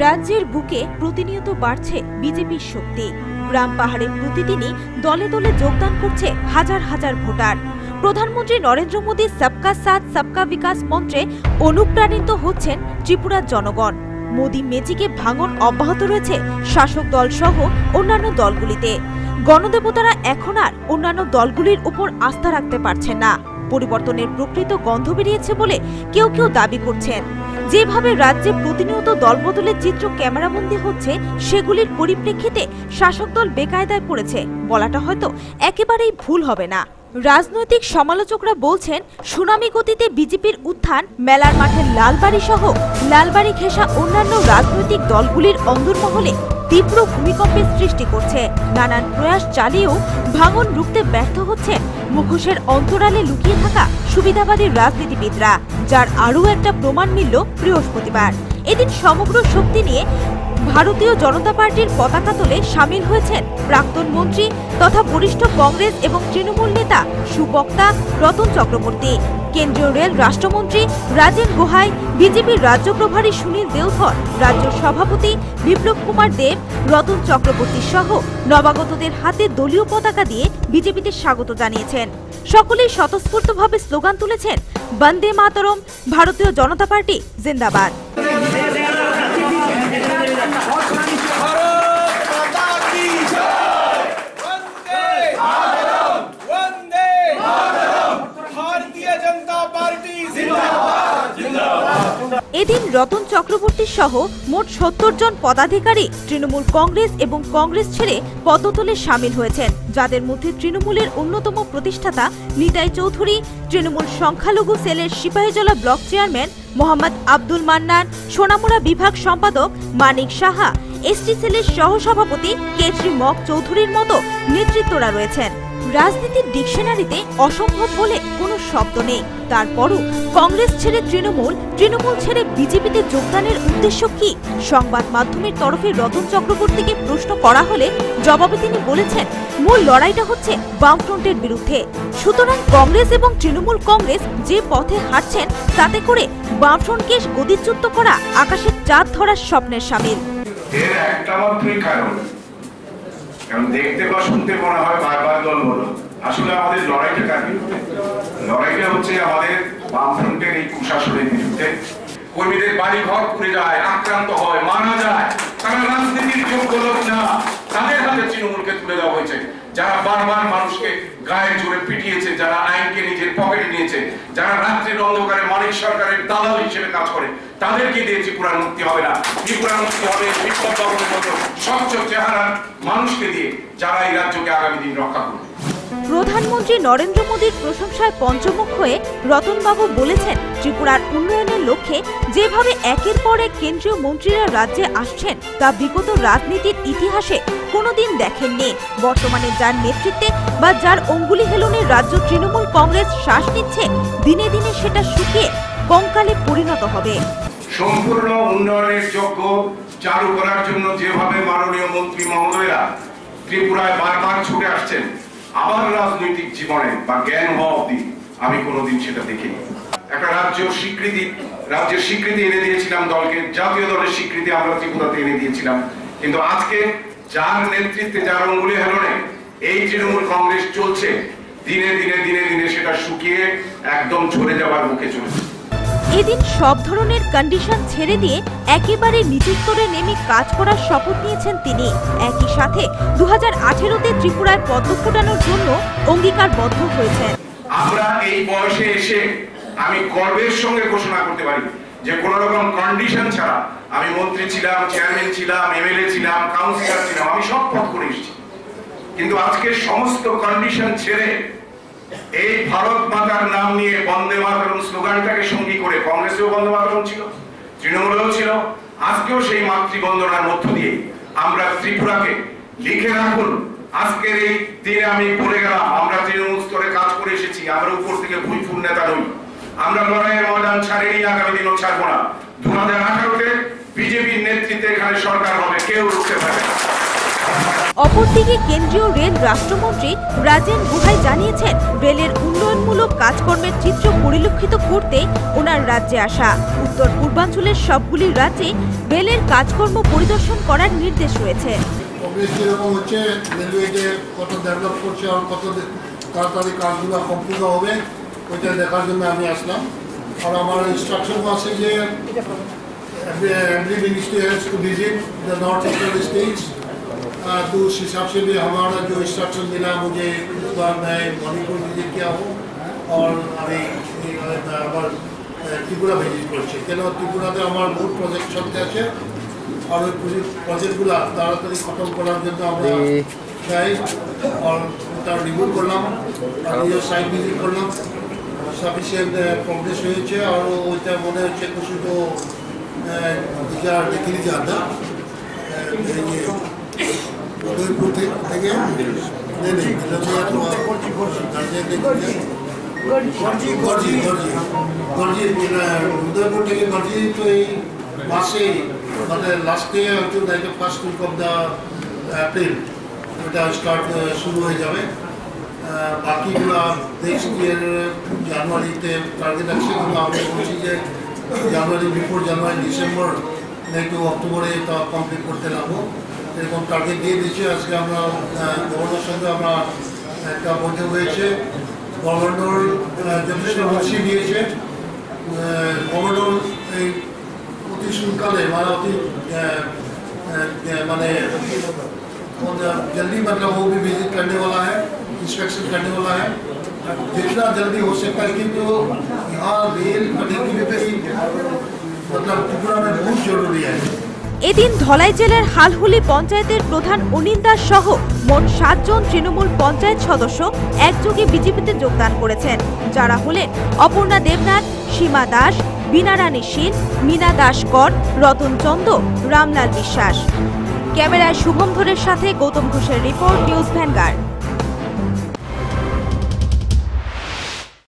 রাজ্যের বুকে প্রতিনিয়ত বাড়ছে বিজেপির শক্তি। গ্রাম পাহাড়ে প্রতিদিনই দলে দলে যোগদান করছে হাজার হাজার ভোটার। প্রধানমন্ত্রী নরেন্দ্র মোদীর সবকা সাথ সবকা বিকাশ মন্ত্রে অনুপ্রাণিত হচ্ছেন ত্রিপুরার জনগণ। মোদী ম্যাজিকে ভাঙন অব্যাহত রয়েছে শাসক দল সহ অন্যান্য দলগুলিতে। গণদেবতারা এখন আর অন্যান্য দলগুলির উপর আস্থা রাখতে পারছেন না। পরিবর্তনের প্রকৃত গন্ধ বেরিয়েছে বলে কেউ কেউ দাবি করছেন। যেভাবে রাজ্যে প্রতিনিয়ত দলবদলের চিত্র ক্যামেরাবন্দি হচ্ছে, সেগুলির পরিপ্রেক্ষিতে শাসক দল বেকায়দায় পড়েছে বলাটা হয়তো একেবারেই ভুল হবে না। রাজনৈতিক সমালোচকরা বলছেন, সুনামি গতিতে বিজেপির উত্থান মেলার মাঠের লালবাড়ি সহ লালবাড়ি ঘেঁষা অন্যান্য রাজনৈতিক দলগুলির অন্দরমহলে তীব্র ভূমিকম্পের সৃষ্টি করছে। নানান প্রয়াস চালিয়েও ভাঙন রুখতে ব্যর্থ হচ্ছেন মুখোশের অন্তরালে লুকিয়ে থাকা সুবিধাবাদী রাজনীতিবিদরা, যার আরও একটা প্রমাণ মিলল বৃহস্পতিবার। এদিন সমগ্র শক্তি নিয়ে ভারতীয় জনতা পার্টির পতাকা তোলে সামিল হয়েছেন প্রাক্তন মন্ত্রী তথা বরিষ্ঠ কংগ্রেস এবং তৃণমূল নেতা সুবক্তা রতন চক্রবর্তী, কেন্দ্রীয় রেল রাষ্ট্রমন্ত্রী রাজেন গোহাই, বিজেপির রাজ্য প্রভারী সুনীল দেওধর, রাজ্য সভাপতি বিপ্লব কুমার দেব, রতন চক্রবর্তী সহ নবাগতদের হাতে দলীয় পতাকা দিয়ে বিজেপিতে স্বাগত জানিয়েছেন। সকলেই স্বতঃস্ফূর্তভাবে স্লোগান তুলেছেন, বন্দে মাতরম, ভারতীয় জনতা পার্টি জিন্দাবাদ। এদিন রতন চক্রবর্তী সহ মোট ৭০ জন পদাধিকারী তৃণমূল কংগ্রেস এবং কংগ্রেস ছেড়ে পদতলে সামিল হয়েছেন, যাদের মধ্যে তৃণমূলের অন্যতম প্রতিষ্ঠাতা নিতাই চৌধুরী, তৃণমূল সংখ্যালঘু সেলের সিপাহীজলা ব্লক চেয়ারম্যান মোহাম্মদ আব্দুল মান্নান, সোনামুড়া বিভাগ সম্পাদক মানিক সাহা, এসটি সেলের সহসভাপতি কেশরী মক চৌধুরীর মতো নেতৃত্বরা রয়েছেন। রাজনীতির ডিকশনারিতে অসম্ভব বলে কোনো শব্দ নেই। তারপরও কংগ্রেস ছেড়ে তৃণমূল, তৃণমূল ছেড়ে বিজেপিতে যোগদানের উদ্দেশ্য কি? সংবাদ মাধ্যমের তরফে রতন চক্রবর্তীকে প্রশ্ন করা হলে জবাবে তিনি বলেছেন, মূল লড়াইটা হচ্ছে বামফ্রন্টের বিরুদ্ধে। সুতরাং কংগ্রেস এবং তৃণমূল কংগ্রেস যে পথে হাঁটছেন, তাতে করে বামফ্রন্টকে গদিচ্যুত করা আকাশের চাঁদ ধরার স্বপ্নের সামিল। কারণ দেখতে বা শুনতে মনে হয় বারবার দল বলো, আসলে আমাদের লড়াইটা কার বিরুদ্ধে? লড়াইটা হচ্ছে আমাদের বামফ্রন্টের এই কুশাসনের বিরুদ্ধে। কর্মীদের বাড়ি ঘর পুড়ে যায়, আক্রান্ত হয়, মারা যায়, তারা রাজনীতির যোগ্য লোক না, তাদের হাতে তৃণমূলকে তুলে দেওয়া হয়েছে। যারা বারবার মানুষকে গায়ে জোরে পিটিয়েছে, যারা আইনকে নিজের পকেটে নিয়েছে, যারা রাত্রির অন্ধকারে মানিক সরকারের দালাল হিসেবে কাজ করে, তাদেরকে দিয়ে ত্রিপুরার মুক্তি হবে না। ত্রিপুরার মুক্তি হবে বিপ্লব বাবুর মতো স্বচ্ছ চেহারার মানুষকে দিয়ে, যারা এই রাজ্যকে আগামী দিন রক্ষা করবে। প্রধানমন্ত্রী নরেন্দ্র মোদীর প্রশংসায় পঞ্চমুখ হয়ে রতনবাবু বলেছেন, ত্রিপুরার উন্নয়নের লক্ষ্যে যেভাবে একের পর এক কেন্দ্রীয় মন্ত্রীরা রাজ্যে আসছেন, তা বিগত রাজনীতির ইতিহাসে কোনোদিন দেখেননি। বর্তমানে যার নেতৃত্বে বা যার অঙ্গুলি হেলনের রাজ্য তৃণমূল কংগ্রেস শ্বাস নিচ্ছে, দিনে দিনে সেটা শুকিয়ে কঙ্কালে পরিণত হবে। সম্পূর্ণ উন্নয়নের যোগ্য চালু করার জন্য যেভাবে মাননীয় মন্ত্রী মহোদয়রা ত্রিপুরায় বারবার ছুটে আসছেন, আমার রাজনৈতিক জীবনে বা জ্ঞান হওয়া অবধি আমি কোনোদিন সেটা দেখিনি। একটা রাজ্যের স্বীকৃতি এনে দিয়েছিলাম দলকে, জাতীয় দলের স্বীকৃতি আমরা ত্রিপুরাতে এনে দিয়েছিলাম। কিন্তু আজকে যার নেতৃত্বে, যার অঙ্গুলি হেলনে এই তৃণমূল কংগ্রেস চলছে, দিনে দিনে দিনে দিনে সেটা শুকিয়ে একদম ঝরে যাওয়ার মুখে চলেছে। এদিন সব ধরনের কন্ডিশন ছেড়ে দিয়ে একেবারে নিচু স্তরে নেমে কাজ করার শপথ নিয়েছেন তিনি। একই সাথে 2018-তে ত্রিপুরায় পদ্ম ফোটানোর জন্য অঙ্গীকারবদ্ধ হয়েছেন। আমরা এই বয়সে এসে আমি গর্বের সঙ্গে ঘোষণা করতে পারি যে কোন রকম কন্ডিশন ছাড়া আমি মন্ত্রী ছিলাম, চেয়ারম্যান ছিলাম, এমএলএ ছিলাম, কাউন্সিলর ছিলাম, আমি সব পদ করে এসেছি। কিন্তু আজকে সমস্ত কন্ডিশন ছেড়ে এই ভারত মাতার নাম নিয়ে বন্দে মাতরম স্লোগানটাকে সঙ্গী করে, কংগ্রেসেও বন্দে মাতরম ছিল, তৃণমূলেও ছিল, আজকেও সেই মাতৃবন্দনার মধ্য দিয়ে আমরা ত্রিপুরাকে লিখে রাখুন। আজকের এই দিনে আমি বলে গেলাম, আমরা তৃণমূল স্তরে কাজ করে এসেছি, আমরা উপর থেকে ভুইফুল নেতা নই। আমরা লড়াইয়ের ময়দান ছাড়েনি, আগামী দিনও ছাড়বো না। 2018-তে বিজেপির নেতৃত্বে এখানে সরকার হবে, কেউ রুখতে পারে না। অপরদিকে কেন্দ্রীয় রেল রাষ্ট্রমন্ত্রী রাজেন গুহাই জানিয়েছেন, রেলের উন্নয়নমূলক কাজকর্মের চিত্র পরিলক্ষিত করতে ওনার রাজ্যে আসা। উত্তর পূর্বাঞ্চলের সবগুলি রাজ্যে রেলের কাজকর্ম পরিদর্শন করার নির্দেশ রয়েছে। যেরকম হচ্ছে রেলওয়েতে কত ডেভেলপ করছে আর কত তাড়াতাড়ি কাজগুলো কমপ্লিট হবে ওইটা দেখার জন্য আমি আসলাম। और हमारा इंस्ट्रक्शन আছে যে every ministry has to visit the north eastern states। तो उस हिसाब से भी हमारा जो इंस्ट्रक्शन मिला मुझे इस बार मैं मणिपुर विजिट किया हूँ और अभी त्रिपुरा विजिट করছি। কেন ত্রিপুরাতে আমার বহুত প্রজেক্ট চলতে আছে और ওই প্রজেক্টগুলো তাড়াতাড়ি খতম করার জন্য আমরা চাই। और ওটা রিভিউ করলাম আর এই সাইট ভিজিট করলাম, সাফিসিয়েন্ট প্রগ্রেস হয়েছে আর ওইটা মনে হচ্ছে কিছু তো বিচার দেখে নিতে হবে। উদয়পুর থেকে উদয়পুর থেকে গর্জি তো এই মাসে মানে লাস্টে হয়তো নাকি first week of the April ওটা স্টার্ট শুরু হয়ে যাবে। বাকিগুলো নেক্সট ইয়ার জানুয়ারিতে টার্গেট আছে, কিন্তু আমরা বলছি যে জানুয়ারি বিফোর জানুয়ারি ডিসেম্বর নাকি অক্টোবরে তা কমপ্লিট করতে লাগবো এরকম টার্গেট দিয়ে দিচ্ছি। আজকে আমরা গভর্নর সঙ্গে আমরা একটা বৈঠক হয়েছে, গভর্নর যথেষ্ট রুচি দিয়েছে। গভর্নর এই অতি শীঘ্রকালে মানে অতি মানে जल्दी मतलब वो भी विजिट करने वाला है, इंस्पेक्शन करने वाला है जितना जल्दी हो सकता है। কিন্তু यहाँ रेल कनेक्टिविटी मतलब त्रिपुरा में बहुत जरूरी है। এদিন ধলাই জেলার হালহুলি পঞ্চায়েতের প্রধান অনিল দাস সহ মোট 7 জন তৃণমূল পঞ্চায়েত সদস্য একযোগে বিজেপিতে যোগদান করেছেন, যারা হলেন অপর্ণা দেবনাথ, সীমা দাস, বীণা রানী শীল, মীনা দাস কর, রতন চন্দ, রামলাল বিশ্বাস। ক্যামেরায় শুভম ধরের সাথে গৌতম ঘোষের রিপোর্ট, নিউজ ভ্যানগার্ড।